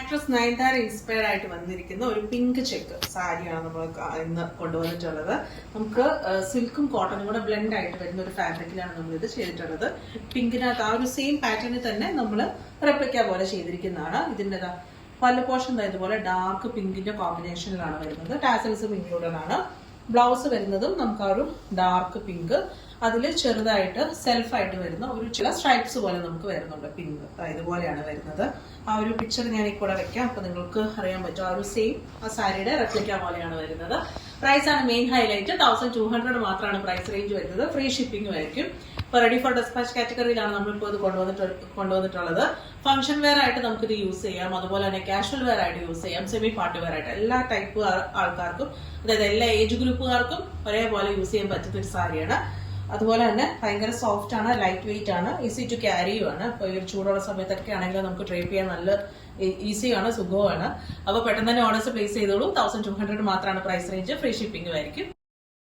Actress Nayanthara inspired ആയിട്ട് വന്നിരിക്കുന്ന ഒരു പിങ്ക് ചെക്ക് സാരിയാണ് നമ്മൾ ഇന്ന് കൊണ്ടുവന്നിട്ടുള്ളത്. നമുക്ക് സിൽക്കും കോട്ടണും കൂടെ ബ്ലെൻഡ് ആയിട്ട് വരുന്ന ഒരു ഫാബ്രിക്കിലാണ് നമ്മൾ ഇത് ചെയ്തിട്ടുള്ളത്. പിങ്കിനകത്ത് ആ ഒരു സെയിം പാറ്റേണിൽ തന്നെ നമ്മൾ റെപ്ലിക്ക പോലെ ചെയ്തിരിക്കുന്നതാണ്. ഇതിൻ്റെ പല്ല് പോർഷൻ ഇതുപോലെ ഡാർക്ക് പിങ്കിന്റെ കോമ്പിനേഷനിലാണ് വരുന്നത്. ടാസൽസും ഇൻക്ലൂഡഡ് ആണ്. ബ്ലൗസ് വരുന്നതും നമുക്ക് ആ ഒരു ഡാർക്ക് പിങ്ക്, അതിൽ ചെറുതായിട്ട് സെൽഫായിട്ട് വരുന്ന ഒരു ചില സ്ട്രൈപ്സ് പോലെ നമുക്ക് വരുന്നുണ്ട്. പിങ്ക് ഇതുപോലെയാണ് വരുന്നത്. ആ ഒരു പിക്ചർ ഞാൻ ഈ കൂടെ വെക്കാം, അപ്പൊ നിങ്ങൾക്ക് അറിയാൻ പറ്റും. ആ ഒരു സെയിം ആ സാരിയുടെ റെപ്ലിക്ക പോലെയാണ് വരുന്നത്. പ്രൈസ് ആണ് മെയിൻ ഹൈലൈറ്റ്. 1200 മാത്രമാണ് പ്രൈസ് റേഞ്ച് വരുന്നത്. ഫ്രീ ഷിപ്പിംഗ് ആയിരിക്കും. ഇപ്പൊ റെഡി ഫോർ ഡെസ്പാച്ച് കാറ്റഗറിയിലാണ് നമ്മളിപ്പോൾ ഇത് കൊണ്ടുവന്നിട്ടുള്ളത്. ഫംഗ്ഷൻ വെയർ ആയിട്ട് നമുക്കിത് യൂസ് ചെയ്യാം, അതുപോലെ തന്നെ കാഷ്വൽ വെയർ ആയിട്ട് യൂസ് ചെയ്യാം, സെമി പാർട്ടി വെയർ ആയിട്ട് എല്ലാ ടൈപ്പ് ആൾക്കാർക്കും, അതായത് എല്ലാ ഏജ് ഗ്രൂപ്പുകാർക്കും ഒരേപോലെ യൂസ് ചെയ്യാൻ പറ്റുന്ന ഒരു സാരിയാണ്. അതുപോലെ തന്നെ ഭയങ്കര സോഫ്റ്റ് ആണ്, ലൈറ്റ് വെയിറ്റ് ആണ്, ഈസി ടു ക്യാരിയും ആണ്. ഇപ്പോൾ ഈ ഒരു ചൂടുള്ള സമയത്തൊക്കെ ആണെങ്കിലും നമുക്ക് ഡ്രൈപ്പ് ചെയ്യാൻ നല്ല ഈസിയാണ്, സുഖമാണ്. അപ്പോൾ പെട്ടെന്ന് തന്നെ ഓർഡേഴ്സ് പ്ലേസ് ചെയ്തോളൂ. 1200 മാത്രമാണ് പ്രൈസ് റേഞ്ച്. ഫ്രീ ഷിപ്പിംഗ് ആയിരിക്കും.